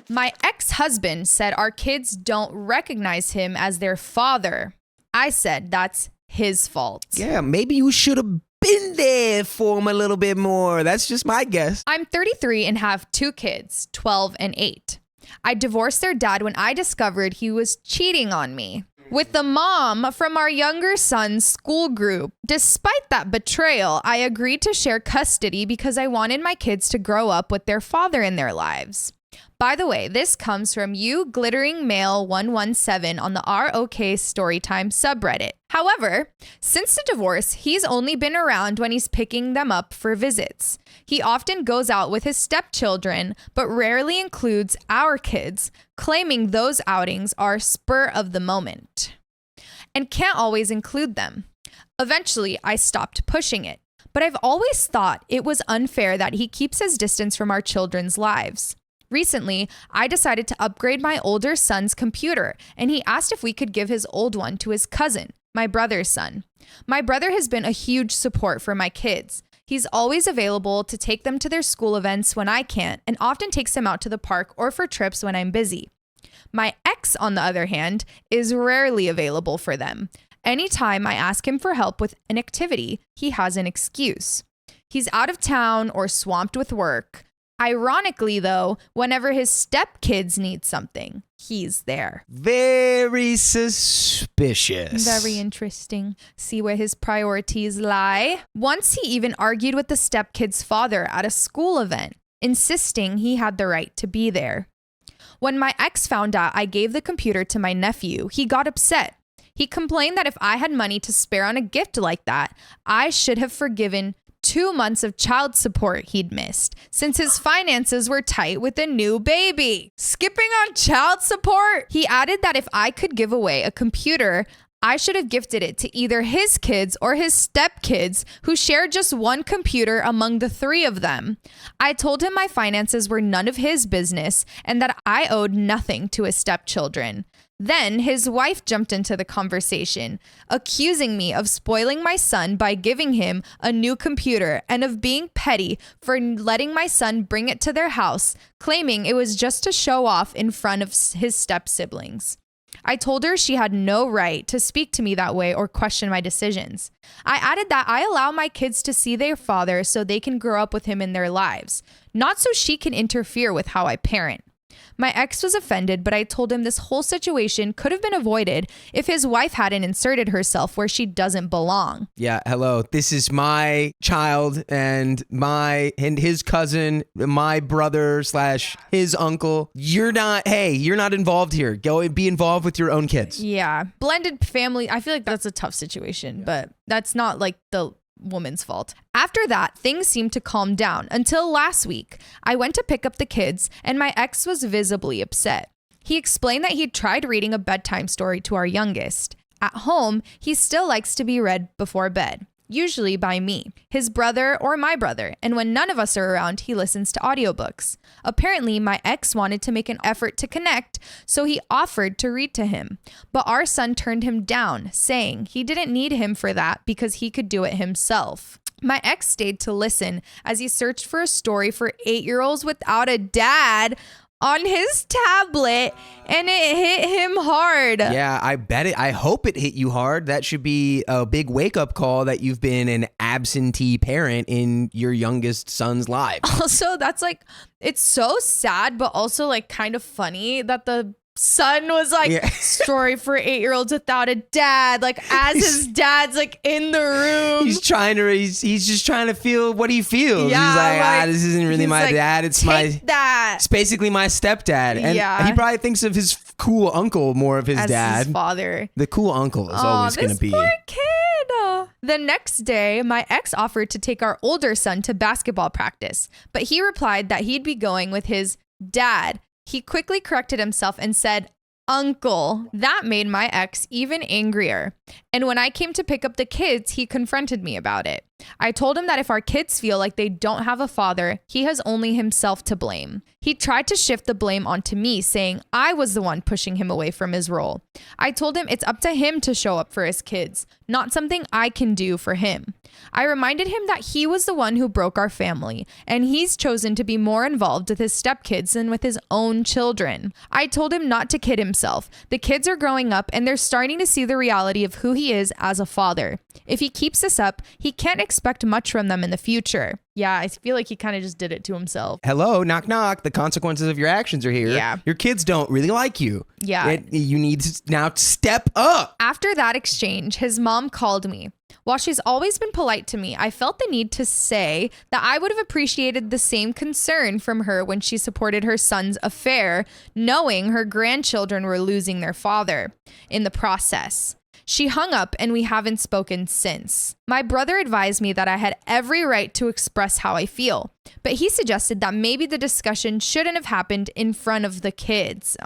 My ex-husband said our kids don't recognize him as their father. I said that's his fault. Yeah, maybe you should have been there for him a little bit more. That's just my guess. I'm 33 and have 2 kids, 12 and 8. I divorced their dad when I discovered he was cheating on me with the mom from our younger son's school group. Despite that betrayal, I agreed to share custody because I wanted my kids to grow up with their father in their lives. By the way, this comes from you glittering male 117 on the ROK Storytime subreddit. However, since the divorce, he's only been around when he's picking them up for visits. He often goes out with his stepchildren, but rarely includes our kids, claiming those outings are spur of the moment and can't always include them. Eventually, I stopped pushing it, but I've always thought it was unfair that he keeps his distance from our children's lives. Recently, I decided to upgrade my older son's computer, and he asked if we could give his old one to his cousin, my brother's son. My brother has been a huge support for my kids. He's always available to take them to their school events when I can't, and often takes them out to the park or for trips when I'm busy. My ex, on the other hand, is rarely available for them. Anytime I ask him for help with an activity, he has an excuse. He's out of town or swamped with work. Ironically, though, whenever his stepkids need something, he's there. Very suspicious. Very interesting. See where his priorities lie. Once he even argued with the stepkid's father at a school event, insisting he had the right to be there. When my ex found out I gave the computer to my nephew, he got upset. He complained that if I had money to spare on a gift like that, I should have forgiven 2 months of child support he'd missed since his finances were tight with a new baby. Skipping on child support? He added that if I could give away a computer, I should have gifted it to either his kids or his stepkids who shared just one computer among the 3 of them. I told him my finances were none of his business and that I owed nothing to his stepchildren. Then his wife jumped into the conversation, accusing me of spoiling my son by giving him a new computer and of being petty for letting my son bring it to their house, claiming it was just to show off in front of his step-siblings. I told her she had no right to speak to me that way or question my decisions. I added that I allow my kids to see their father so they can grow up with him in their lives, not so she can interfere with how I parent. My ex was offended, but I told him this whole situation could have been avoided if his wife hadn't inserted herself where she doesn't belong. Yeah, hello. This is my child and his cousin, my brother / his uncle. You're not involved here. Go and be involved with your own kids. Yeah. Blended family. I feel like that's a tough situation, but that's not like the woman's fault. After that, things seemed to calm down until last week. I went to pick up the kids and my ex was visibly upset. He explained that he'd tried reading a bedtime story to our youngest. At home, he still likes to be read before bed, usually by me, his brother or my brother, and when none of us are around, he listens to audiobooks. Apparently, my ex wanted to make an effort to connect, so he offered to read to him. But our son turned him down, saying he didn't need him for that because he could do it himself. My ex stayed to listen as he searched for a story for 8-year-olds without a dad on his tablet, and it hit him hard. Yeah, I bet it. I hope it hit you hard. That should be a big wake-up call that you've been an absentee parent in your youngest son's life. Also, that's like, it's so sad, but also like kind of funny that the son was like, story for 8-year-olds without a dad, like as his dad's like in the room. He's just trying to feel what he feels. Yeah, he's like, this isn't really my like, dad. It's it's basically my stepdad. And he probably thinks of his cool uncle more of his as dad. His father. The cool uncle is always going to be. Poor kid. The next day, my ex offered to take our older son to basketball practice, but he replied that he'd be going with his dad. He quickly corrected himself and said, uncle. That made my ex even angrier. And when I came to pick up the kids, he confronted me about it. I told him that if our kids feel like they don't have a father, he has only himself to blame. He tried to shift the blame onto me, saying I was the one pushing him away from his role. I told him it's up to him to show up for his kids, not something I can do for him. I reminded him that he was the one who broke our family, and he's chosen to be more involved with his stepkids than with his own children. I told him not to kid himself. The kids are growing up and they're starting to see the reality of who he is as a father. If he keeps this up, he can't expect much from them in the future. Yeah, I feel like he kind of just did it to himself. Hello, knock, knock. The consequences of your actions are here. Yeah. Your kids don't really like you. Yeah. You need to now step up. After that exchange, his mom called me. While she's always been polite to me, I felt the need to say that I would have appreciated the same concern from her when she supported her son's affair, knowing her grandchildren were losing their father in the process. She hung up and we haven't spoken since. My brother advised me that I had every right to express how I feel, but he suggested that maybe the discussion shouldn't have happened in front of the kids.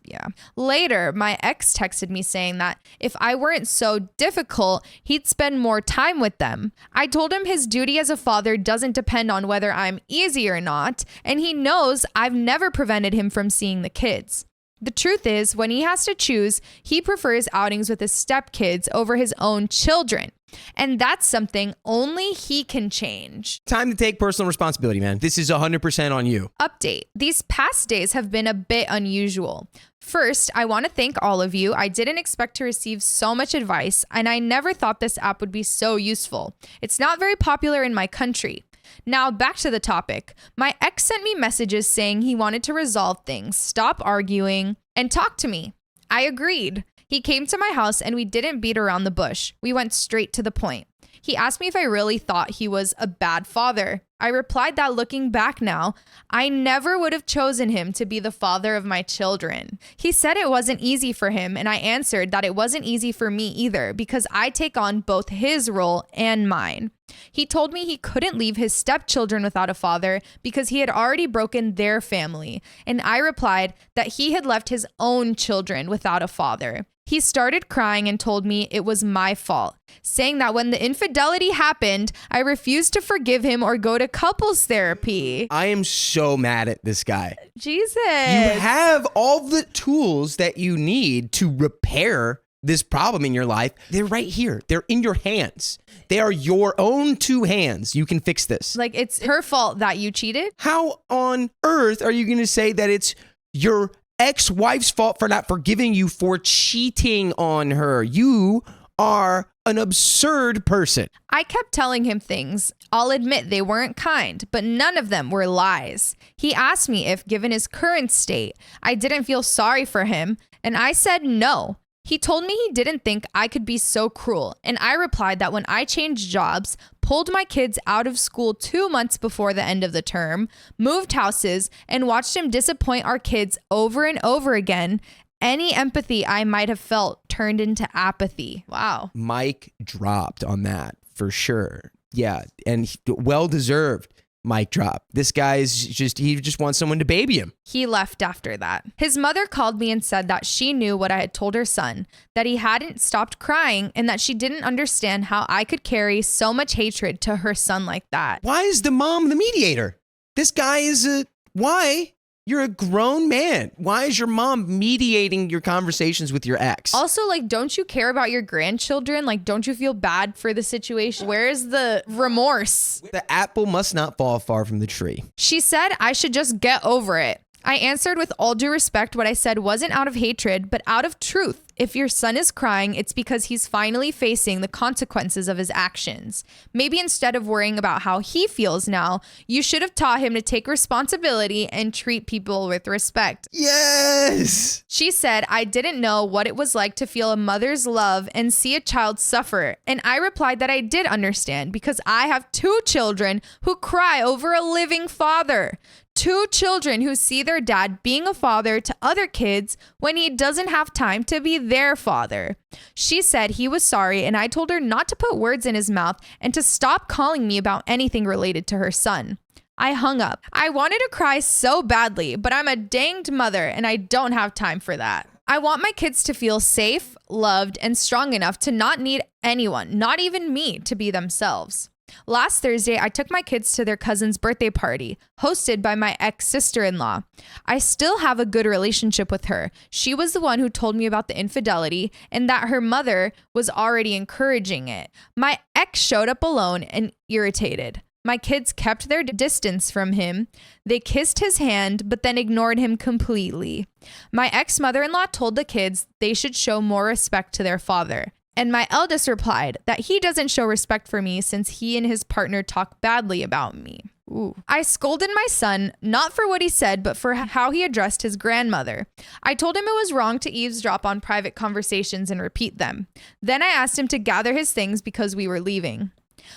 Yeah. Later, my ex texted me saying that if I weren't so difficult, he'd spend more time with them. I told him his duty as a father doesn't depend on whether I'm easy or not, and he knows I've never prevented him from seeing the kids. The truth is, when he has to choose, he prefers outings with his stepkids over his own children. And that's something only he can change. Time to take personal responsibility, man. This is 100% on you. Update. These past days have been a bit unusual. First, I want to thank all of you. I didn't expect to receive so much advice, and I never thought this app would be so useful. It's not very popular in my country. Now back to the topic. My ex sent me messages saying he wanted to resolve things, stop arguing, and talk to me. I agreed. He came to my house and we didn't beat around the bush. We went straight to the point. He asked me if I really thought he was a bad father. I replied that looking back now, I never would have chosen him to be the father of my children. He said it wasn't easy for him, and I answered that it wasn't easy for me either because I take on both his role and mine. He told me he couldn't leave his stepchildren without a father because he had already broken their family, and I replied that he had left his own children without a father. He started crying and told me it was my fault, saying that when the infidelity happened, I refused to forgive him or go to couples therapy. I am so mad at this guy. Jesus. You have all the tools that you need to repair this problem in your life. They're right here. They're in your hands. They are your own two hands. You can fix this. Like, it's her fault that you cheated? How on earth are you going to say that it's your ex-wife's fault for not forgiving you for cheating on her? You are an absurd person. I kept telling him things. I'll admit they weren't kind, but none of them were lies. He asked me if, given his current state, I didn't feel sorry for him, and I said no. He told me he didn't think I could be so cruel, and I replied that when I changed jobs, pulled my kids out of school 2 months before the end of the term, moved houses, and watched him disappoint our kids over and over again, any empathy I might have felt turned into apathy. Wow. Mic dropped on that for sure. Yeah, and well-deserved. Mic drop. This guy's he just wants someone to baby him. He left after that. His mother called me and said that she knew what I had told her son, that he hadn't stopped crying, and that she didn't understand how I could carry so much hatred to her son like that. Why is the mom the mediator? This guy is why? You're a grown man. Why is your mom mediating your conversations with your ex? Also, like, don't you care about your grandchildren? Like, don't you feel bad for the situation? Where is the remorse? The apple must not fall far from the tree. She said I should just get over it. I answered with all due respect what I said wasn't out of hatred, but out of truth. If your son is crying, it's because he's finally facing the consequences of his actions. Maybe instead of worrying about how he feels now, you should have taught him to take responsibility and treat people with respect. Yes! She said I didn't know what it was like to feel a mother's love and see a child suffer. And I replied that I did understand because I have 2 children who cry over a living father. 2 children who see their dad being a father to other kids when he doesn't have time to be their father. She said he was sorry, and I told her not to put words in his mouth and to stop calling me about anything related to her son. I hung up. I wanted to cry so badly, but I'm a danged mother and I don't have time for that. I want my kids to feel safe, loved, and strong enough to not need anyone, not even me, to be themselves. Last Thursday, I took my kids to their cousin's birthday party, hosted by my ex-sister-in-law. I still have a good relationship with her. She was the one who told me about the infidelity and that her mother was already encouraging it. My ex showed up alone and irritated. My kids kept their distance from him. They kissed his hand, but then ignored him completely. My ex-mother-in-law told the kids they should show more respect to their father. And my eldest replied that he doesn't show respect for me since he and his partner talk badly about me. Ooh. I scolded my son, not for what he said, but for how he addressed his grandmother. I told him it was wrong to eavesdrop on private conversations and repeat them. Then I asked him to gather his things because we were leaving.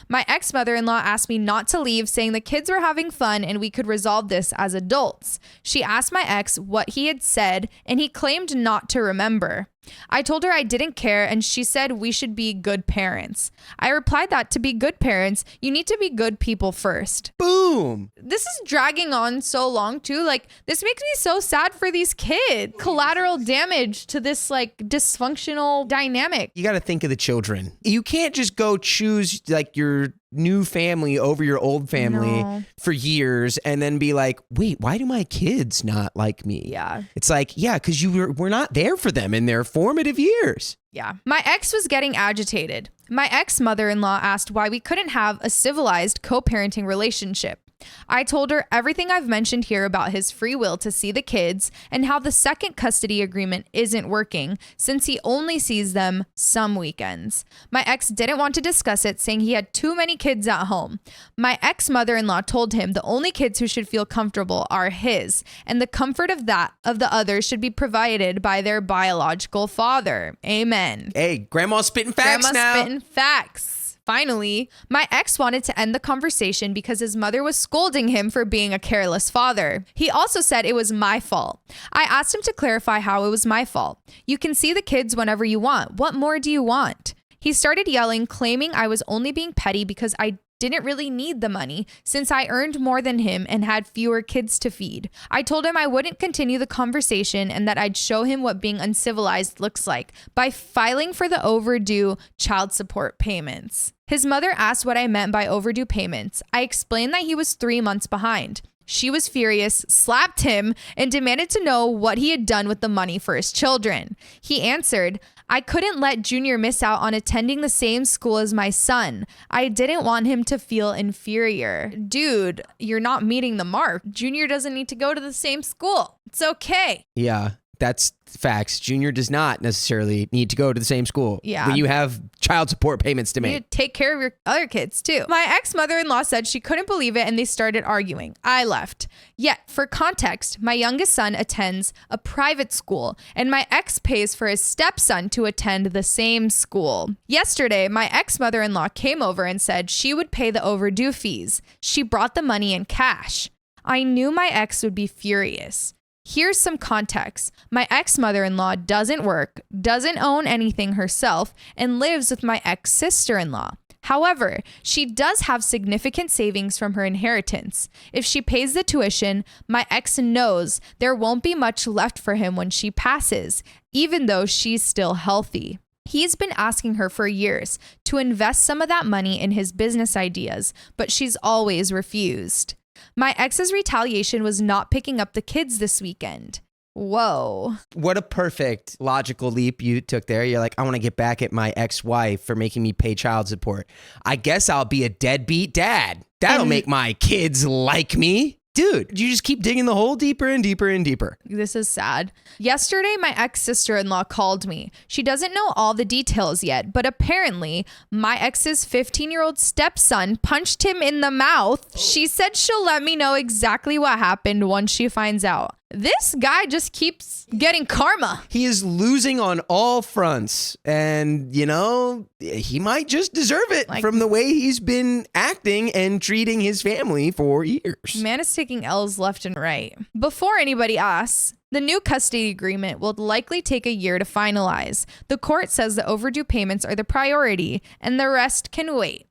My ex-mother-in-law asked me not to leave, saying the kids were having fun and we could resolve this as adults. She asked my ex what he had said, and he claimed not to remember. I told her I didn't care, and she said we should be good parents. I replied that to be good parents, you need to be good people first. Boom. This is dragging on so long too. Like, this makes me so sad for these kids. Collateral damage to this like dysfunctional dynamic. You got to think of the children. You can't just go choose like your new family over your old family for years and then be like, wait, why do my kids not like me? Yeah. It's like, yeah, because we're not there for them in their formative years. Yeah. My ex was getting agitated. My ex-mother-in-law asked why we couldn't have a civilized co-parenting relationship. I told her everything I've mentioned here about his free will to see the kids and how the second custody agreement isn't working since he only sees them some weekends. My ex didn't want to discuss it, saying he had too many kids at home. My ex-mother-in-law told him the only kids who should feel comfortable are his, and the comfort of the others should be provided by their biological father. Amen. Hey, grandma's spitting facts now. Grandma's spitting facts. Finally, my ex wanted to end the conversation because his mother was scolding him for being a careless father. He also said it was my fault. I asked him to clarify how it was my fault. You can see the kids whenever you want. What more do you want? He started yelling, claiming I was only being petty because I didn't really need the money since I earned more than him and had fewer kids to feed. I told him I wouldn't continue the conversation and that I'd show him what being uncivilized looks like by filing for the overdue child support payments. His mother asked what I meant by overdue payments. I explained that he was 3 months behind. She was furious, slapped him, and demanded to know what he had done with the money for his children. He answered, I couldn't let Junior miss out on attending the same school as my son. I didn't want him to feel inferior. Dude, you're not meeting the mark. Junior doesn't need to go to the same school. It's okay. Yeah, that's facts. Junior does not necessarily need to go to the same school. Yeah. When you have child support payments to You make. need to take care of your other kids too. My ex-mother-in-law said she couldn't believe it and they started arguing. I left. Yet, for context, my youngest son attends a private school and my ex pays for his stepson to attend the same school. Yesterday, my ex-mother-in-law came over and said she would pay the overdue fees. She brought the money in cash. I knew my ex would be furious. Here's some context. My ex-mother-in-law doesn't work, doesn't own anything herself, and lives with my ex-sister-in-law. However, she does have significant savings from her inheritance. If she pays the tuition, my ex knows there won't be much left for him when she passes, even though she's still healthy. He's been asking her for years to invest some of that money in his business ideas, but she's always refused. My ex's retaliation was not picking up the kids this weekend. Whoa. What a perfect logical leap you took there. You're like, I want to get back at my ex-wife for making me pay child support. I guess I'll be a deadbeat dad. That'll make my kids like me. Dude, you just keep digging the hole deeper and deeper and deeper. This is sad. Yesterday, my ex-sister-in-law called me. She doesn't know all the details yet, but apparently my ex's 15-year-old stepson punched him in the mouth. She said she'll let me know exactly what happened once she finds out. This guy just keeps getting karma. He is losing on all fronts. And, you know, he might just deserve it from the way he's been acting and treating his family for years. Man is taking L's left and right. Before anybody asks, the new custody agreement will likely take a year to finalize. The court says the overdue payments are the priority and the rest can wait.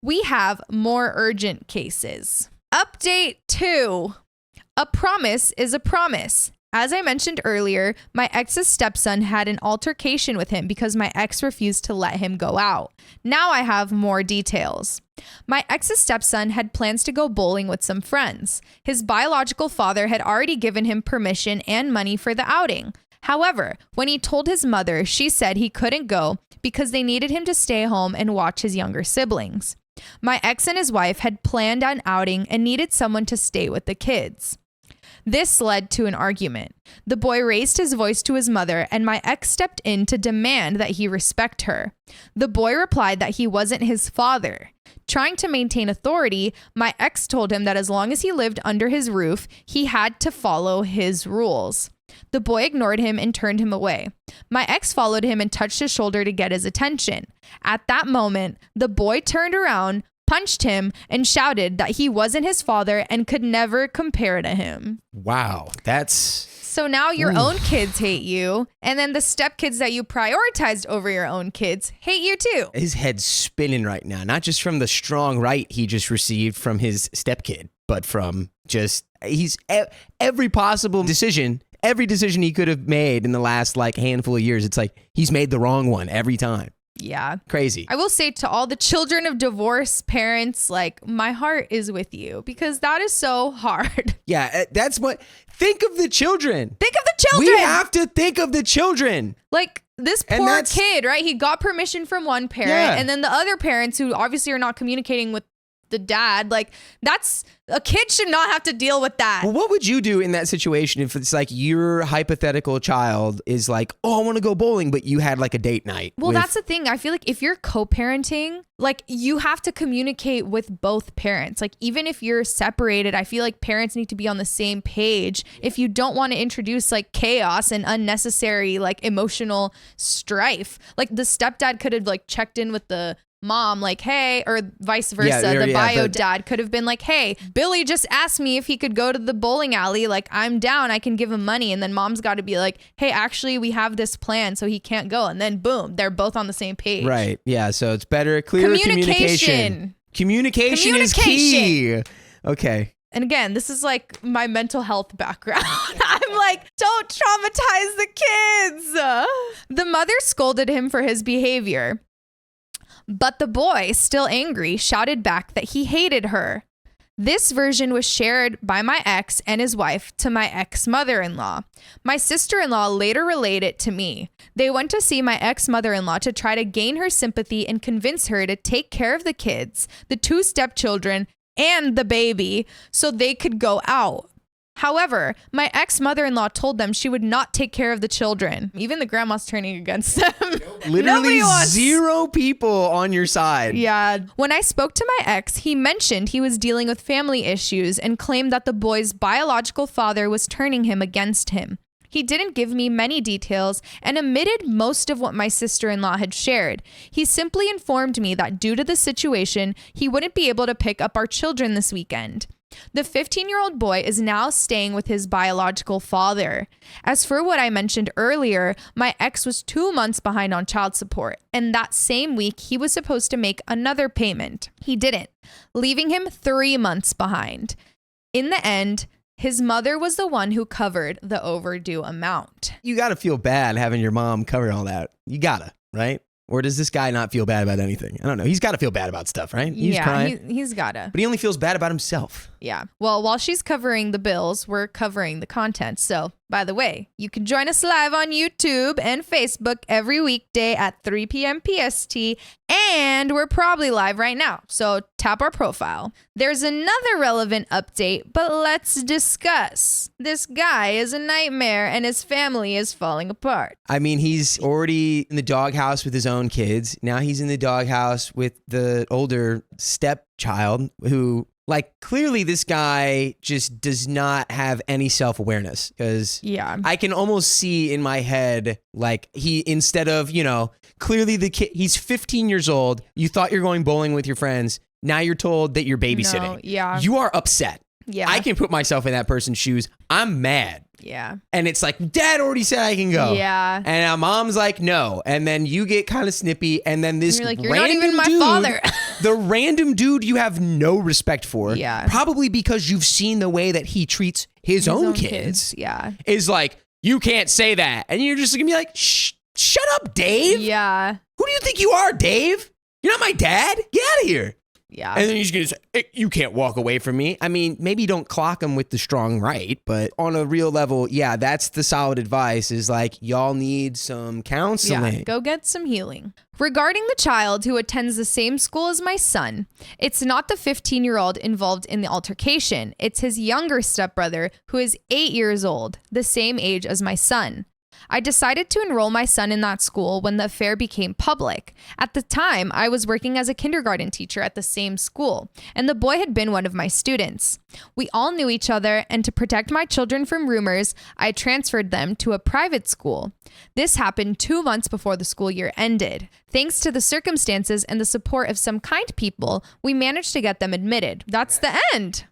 We have more urgent cases. Update 2. A promise is a promise. As I mentioned earlier, my ex's stepson had an altercation with him because my ex refused to let him go out. Now I have more details. My ex's stepson had plans to go bowling with some friends. His biological father had already given him permission and money for the outing. However, when he told his mother, she said he couldn't go because they needed him to stay home and watch his younger siblings. My ex and his wife had planned an outing and needed someone to stay with the kids. This led to an argument. The boy raised his voice to his mother, and my ex stepped in to demand that he respect her. The boy replied that he wasn't his father. Trying to maintain authority, my ex told him that as long as he lived under his roof, he had to follow his rules. The boy ignored him and turned him away. My ex followed him and touched his shoulder to get his attention. At that moment, the boy turned around, punched him, and shouted that he wasn't his father and could never compare to him. Wow, that's... So now your own kids hate you, and then the stepkids that you prioritized over your own kids hate you too. His head's spinning right now, not just from the strong right he just received from his stepkid, but from just... every possible decision... Every decision he could have made in the last handful of years, it's like he's made the wrong one every time. Yeah. Crazy. I will say to all the children of divorced parents, my heart is with you because that is so hard. Yeah, that's what... Think of the children. Think of the children. We have to think of the children. This poor kid, right? He got permission from one parent and then the other parents who obviously are not communicating with the dad, that's... A kid should not have to deal with that. Well, what would you do in that situation if it's your hypothetical child is I want to go bowling, but you had a date night? Well, that's the thing. I feel like if you're co-parenting, you have to communicate with both parents. Even if you're separated, I feel like parents need to be on the same page. If you don't want to introduce chaos and unnecessary emotional strife, the stepdad could have checked in with the mom, hey, or vice versa. The bio dad could have been hey, Billy just asked me if he could go to the bowling alley. I'm down. I can give him money. And then mom's got to be hey, actually, we have this plan, so he can't go. And then boom, they're both on the same page. Right. Yeah. So it's better, clear communication. Communication is key. Okay. And again, this is my mental health background. I'm don't traumatize the kids. The mother scolded him for his behavior. But the boy, still angry, shouted back that he hated her. This version was shared by my ex and his wife to my ex-mother-in-law. My sister-in-law later relayed it to me. They went to see my ex-mother-in-law to try to gain her sympathy and convince her to take care of the kids, the two stepchildren, and the baby so they could go out. However, my ex-mother-in-law told them she would not take care of the children. Even the grandma's turning against them. Literally zero people on your side. Yeah. When I spoke to my ex, he mentioned he was dealing with family issues and claimed that the boy's biological father was turning him against him. He didn't give me many details and omitted most of what my sister-in-law had shared. He simply informed me that due to the situation, he wouldn't be able to pick up our children this weekend. The 15-year-old boy is now staying with his biological father. As for what I mentioned earlier, my ex was 2 months behind on child support, and that same week he was supposed to make another payment. He didn't, leaving him 3 months behind. In the end, his mother was the one who covered the overdue amount. You gotta feel bad having your mom cover all that. You gotta, right? Or does this guy not feel bad about anything? I don't know. He's got to feel bad about stuff, right? He's crying. He's got to. But he only feels bad about himself. Yeah. Well, while she's covering the bills, we're covering the content. So, by the way, you can join us live on YouTube and Facebook every weekday at 3 p.m. PST. And we're probably live right now. So, tap our profile. There's another relevant update, but let's discuss. This guy is a nightmare and his family is falling apart. I mean, he's already in the doghouse with his own kids. Now he's in the doghouse with the older stepchild who, clearly this guy just does not have any self-awareness because I can almost see in my head, he, instead of, clearly the kid, he's 15 years old. You thought you're going bowling with your friends. Now you're told that you're babysitting. No, yeah. You are upset. Yeah. I can put myself in that person's shoes. I'm mad. Yeah. And it's dad already said I can go. Yeah. And mom's no. And then you get kind of snippy. And then this you're random not even my dude, father. The random dude you have no respect for, Yeah. probably because you've seen the way that he treats his own kids, Yeah. is like, you can't say that. And you're just gonna be like, shut up, Dave. Yeah. Who do you think you are, Dave? You're not my dad. Get out of here. Yeah. And then he's going to say, you can't walk away from me. I mean, maybe don't clock him with the strong right, but on a real level, yeah, that's the solid advice is like, y'all need some counseling. Yeah, go get some healing. Regarding the child who attends the same school as my son, it's not the 15-year-old involved in the altercation. It's his younger stepbrother who is 8 years old, the same age as my son. I decided to enroll my son in that school when the affair became public. At the time, I was working as a kindergarten teacher at the same school, and the boy had been one of my students. We all knew each other, and to protect my children from rumors, I transferred them to a private school. This happened 2 months before the school year ended. Thanks to the circumstances and the support of some kind people, we managed to get them admitted. That's the end.